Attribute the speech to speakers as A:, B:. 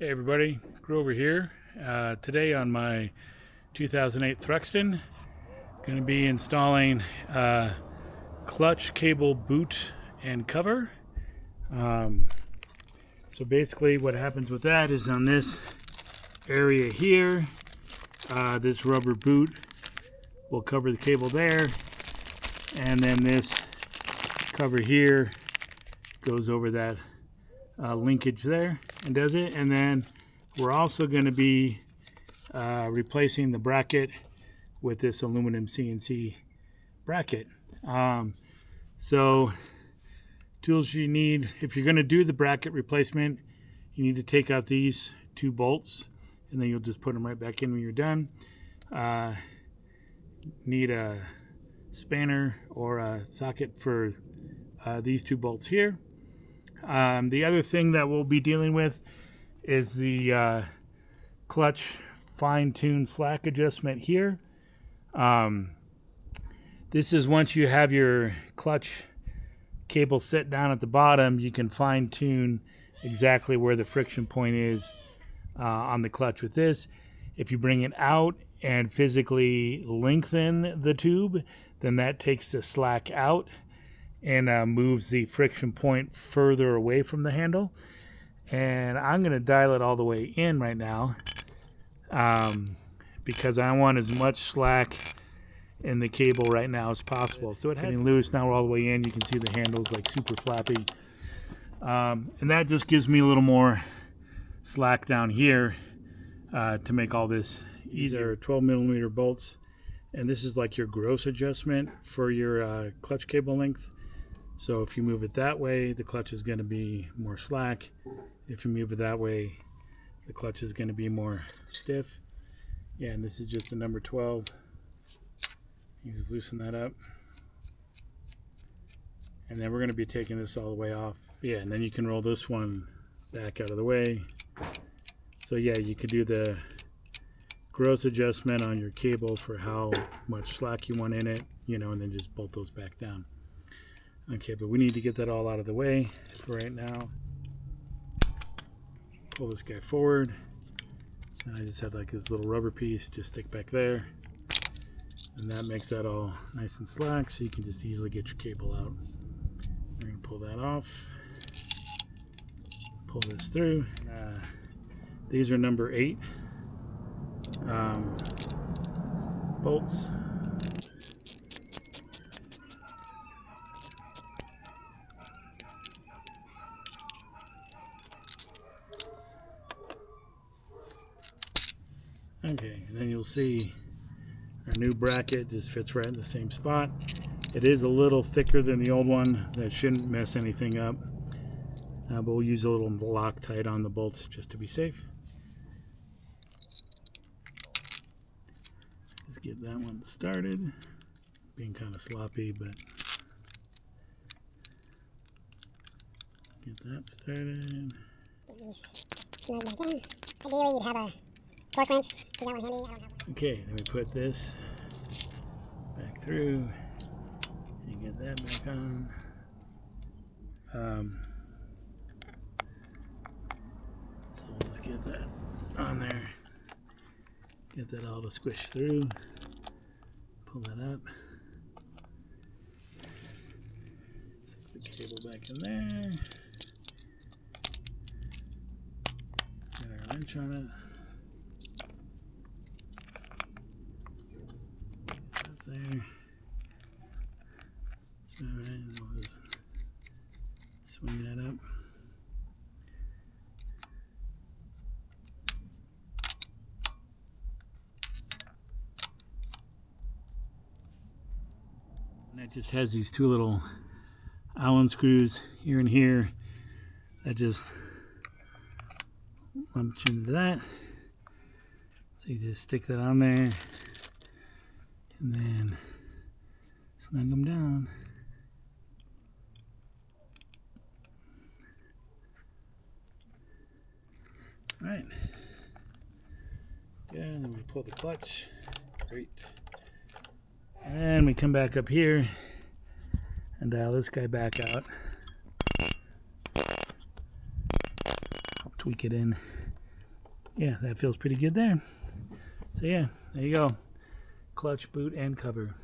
A: Hey everybody, Grover here. Today on my 2008 Thruxton, going to be installing clutch cable boot and cover. So basically what happens with that is on this area here, this rubber boot will cover the cable there, and then this cover here goes over that linkage there and does it. And then we're also going to be replacing the bracket with this aluminum CNC bracket. So tools you need if you're going to do the bracket replacement, you need to take out these two bolts and then you'll just put them right back in when you're done. Need a spanner or a socket for these two bolts here. The other thing that we'll be dealing with is the clutch fine-tune slack adjustment here. This is once you have your clutch cable set down at the bottom, you can fine-tune exactly where the friction point is on the clutch with this. If you bring it out and physically lengthen the tube, then that takes the slack out and moves the friction point further away from the handle. And I'm going to dial it all the way in right now because I want as much slack in the cable right now as possible. So it has getting loose. Now we're all the way in. You can see the handle's like super flappy. And that just gives me a little more slack down here to make all this easier. 12 millimeter bolts. And this is like your gross adjustment for your clutch cable length. So if you move it that way, the clutch is going to be more slack. If you move it that way, the clutch is going to be more stiff. Yeah, and this is just a number 12. You just loosen that up. And then we're going to be taking this all the way off. Yeah, and then you can roll this one back out of the way. So yeah, you could do the gross adjustment on your cable for how much slack you want in it, you know, and then just bolt those back down. Okay, but we need to get that all out of the way for right now. Pull this guy forward. And I just have like this little rubber piece just stick back there. And that makes that all nice and slack so you can just easily get your cable out. We're going to pull that off. Pull this through. These are number 8 bolts. Okay, and then you'll see our new bracket just fits right in the same spot. It is a little thicker than the old one. That shouldn't mess anything up. But we'll use a little Loctite on the bolts just to be safe. Just get that one started. Being kind of sloppy, but get that started. Ideally, you'd have a torque wrench. You got one handy? I don't have one. Okay, then we put this back through and get that back on. So we'll just get that on there. Get that all to squish through. Pull that up. Stick the cable back in there. Get our wrench on it. That's there. That's about right. And we'll just swing that up. And that just has these two little Allen screws here and here that just lumps into that. So you just stick that on there and then snug them down. All right. Yeah, and then we pull the clutch. Great. And we come back up here and dial this guy back out. I'll tweak it in yeah, that feels pretty good there. So yeah, there you go. Clutch, boot, and cover.